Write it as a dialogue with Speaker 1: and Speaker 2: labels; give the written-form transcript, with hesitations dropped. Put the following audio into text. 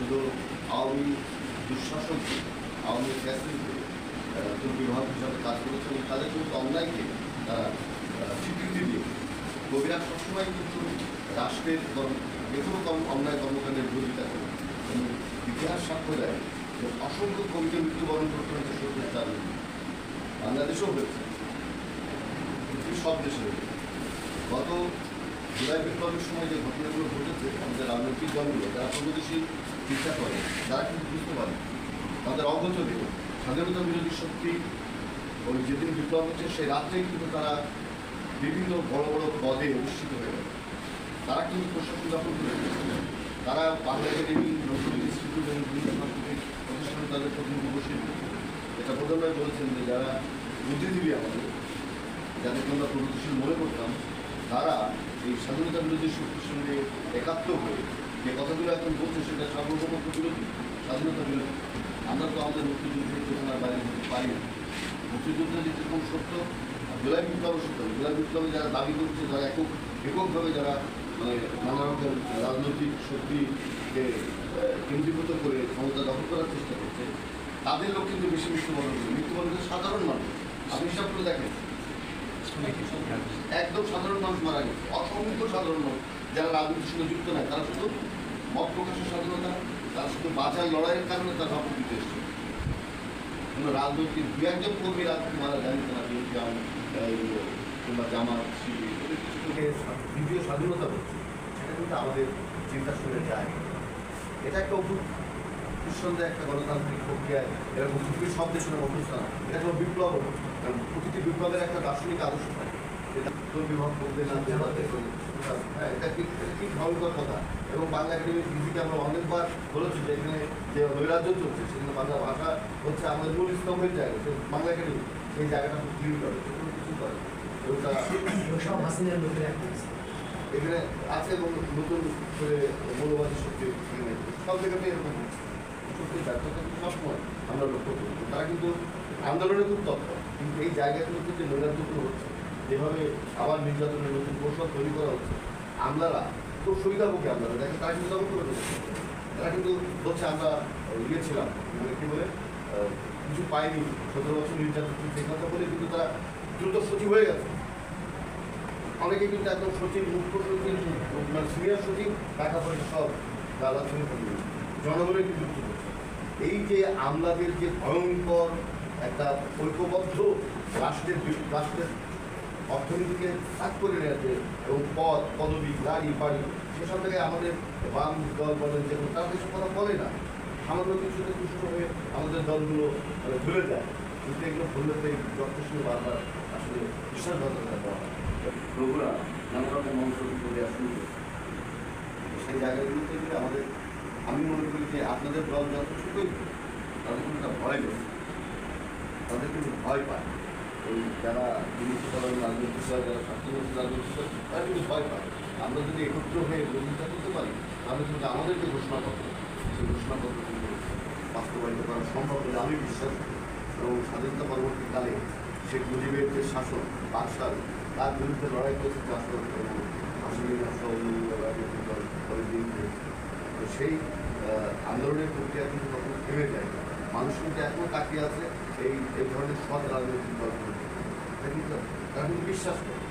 Speaker 1: শুধু আওয়ামী দুঃশাসক আওয়ামী ফ্যাসিলিটি দুর্বিভাগ হিসাবে কাজ করেছে এবং তাদের কিন্তু অন্যায়কে তারা স্বীকৃতি দিয়ে কবিরা সবসময় কিন্তু রাষ্ট্রের যে কোনো অন্যায় কর্মকাণ্ডের বিরোধিতা করে এবং ইতিহাস সাক্ষ্য দেয় যে অসংখ্য কবিকে মৃত্যুবরণ করতে হয়েছে সত্যের কারণে। বাংলাদেশেও হয়েছে, পৃথিবীর সব দেশে হয়েছে। গত জুলাই বিপ্লবের সময় যে ঘটনাগুলো ঘটেছে আমাদের রাজনৈতিক দলগুলো যারা প্রগতিশীল চিন্তা করে তারা কিন্তু বুঝতে পারে তাদের অগোচরে স্বাধীনতা বিরোধী শক্তি ওই যেদিন বিপ্লব হচ্ছে সেই রাত্রেই কিন্তু তারা বিভিন্ন বড় বড় পদে অধিষ্ঠিত হয়ে গেল। তারা কিন্তু প্রশাসন দখল করে দিয়েছিলেন। তারা বাংলা একাডেমি নতুন ইনস্টিটিউট এবং বিভিন্ন সাংস্কৃতিক প্রতিষ্ঠানে তাদের প্রতিনিধি বসিয়ে দিয়েছে। এটা প্রধানমন্ত্রী বলেছেন যে যারা বুদ্ধিজীবী আমাদের, যাদেরকে আমরা প্রগতিশীল মনে করতাম, তারা এই স্বাধীনতা বিরোধী শক্তির সঙ্গে একাত্ম হয়ে যে কথাগুলো এখন বলছে সেটা সার্বভৌমত্ব বিরোধী, স্বাধীনতা বিরোধী। আমরা তো আমাদের মুক্তিযুদ্ধের চেতনার বাইরে যেতে পারি না। মুক্তিযুদ্ধের যে যেরকম সত্য, জুলাই বিপ্লব সত্য। জুলাই বিপ্লবে যারা দাবি করছে, যারা এককভাবে যারা মানে নানা রকম রাজনৈতিক শক্তিকে কেন্দ্রীভূত করে ক্ষমতা দখল করার চেষ্টা করছে, তাদের লোক কিন্তু বেশি মৃত্যুবরণ করে। মৃত্যুবরণ করে সাধারণ মানুষ। আপনি হিসাব করে দেখেন, একদম সাধারণ মানুষ মারা গেছে, অসংখ্য সাধারণ মানুষ যারা রাজনীতির সঙ্গে যুক্ত নয়। তারা শুধু মত প্রকাশের স্বাধীনতা, তারা শুধু বাঁচার লড়াইয়ের কারণে তারা শপথ দিতে এসছে। কোনো রাজনৈতিক দু একজন কর্মী রাজনীতি মারা যায়নি, তারা কিংবা জামাত দ্বিতীয় স্বাধীনতা বলছে, সেটা কিন্তু আমাদের চিন্তার সঙ্গে যায়। এটা একটা নিঃসন্দেহে একটা গণতান্ত্রিক প্রক্রিয়ায় এরকম পৃথিবীর সব দেশের অবস্থা না। এটা কোনো বিপ্লব হলো, কারণ প্রতিটি বিপ্লবের একটা দার্শনিক আদর্শ থাকে। এটা বিভাগ করতে না, হ্যাঁ, এটা ঠিক ভয়ঙ্কর কথা। এবং বাংলা একাডেমির ভিজিটে আমরা অনেকবার বলেছি যে এখানে যে নৈরাজ্য চলছে সেখানে বাংলা ভাষা হচ্ছে আমাদের মূল স্তম্ভের জায়গা। বাংলা একাডেমি সেই জায়গাটা খুব ক্লিন করে, কিছু করে। এখানে আছে এবং নতুন করে মৌলবাদী শক্তি সব জায়গাতেই এরকম শক্তির ব্যর্থতা সবসময় আমরা লক্ষ্য করি। তারা কিন্তু আন্দোলনে খুব তৎপর, কিন্তু এই জায়গাগুলোতে যে নৈরাজ্যগুলো হচ্ছে, যেভাবে আবার নির্যাতনের নতুন কৌশল তৈরি করা হচ্ছে, আমলারা খুব সুবিধাভোগী। আমলারা দেখেন তারা কিন্তু দখল করে দিচ্ছে। তারা কিন্তু বলছে আমরা ছিলাম মানে কী বলে কিছু পাইনি, 17 বছর নির্যাতন সেই কথা বলে কিন্তু তারা দ্রুত সচিব হয়ে গেছে। অনেকে কিন্তু একদম সচিব, মুখ্য সচিব, মানে সিনিয়র সচিব, টাকা পয়সা সব গালার সঙ্গে জনগণের কিন্তু এই যে আমলাদের যে ভয়ঙ্কর একটা ঐক্যবদ্ধ রাষ্ট্রের অর্থনীতিকে ভাগ করে নেওয়াতে এবং পদবি, গাড়ি, বাড়ি, সেসব জায়গায় আমাদের বাম দল বলেন যে তারা কিছু কথা বলে না। সামান্য কিছুতে দুষ্ট হয়ে আমাদের দলগুলো ভুলে যায়, কিন্তু এগুলো ভুললে তো এই যথেষ্ট বারবার আসলে বিশ্বাসঘাতকতা দেওয়া হয়। প্রভুরা নানা রকম মন্ত্র করে শুরু করে সেই জায়গাগুলোতে গেলে আমাদের, আমি মনে করি যে আপনাদের দল যত ছোটই তাদের কিন্তু একটা ভয় নেই, তাদের কিন্তু ভয় পায়। ওই যারা জিনিস রাজনৈতিক যারা স্বাস্থ্য রাজনৈতিক তারা কিন্তু ভয় পায়। আমরা যদি একত্র হয়ে বিরোধিতা করতে পারি তাহলে কিন্তু আমাদের যে ঘোষণাপত্র, সেই ঘোষণাপত্র কিন্তু বাস্তবায়িত করা সম্ভব বলে আমি বিশ্বাস করি। এবং স্বাধীনতা পরবর্তীকালে শেখ মুজিবের যে শাসন, বাদশাহ, তার বিরুদ্ধে লড়াই করেছে শাসন এবং তো সেই আন্দোলনের প্রক্রিয়া কিন্তু কখনো থেমে যায়। মানুষ কিন্তু এখনও তাকিয়ে আছে এই ধরনের সৎ রাজনৈতিক দলগুলো, তারা কিন্তু বিশ্বাস করে।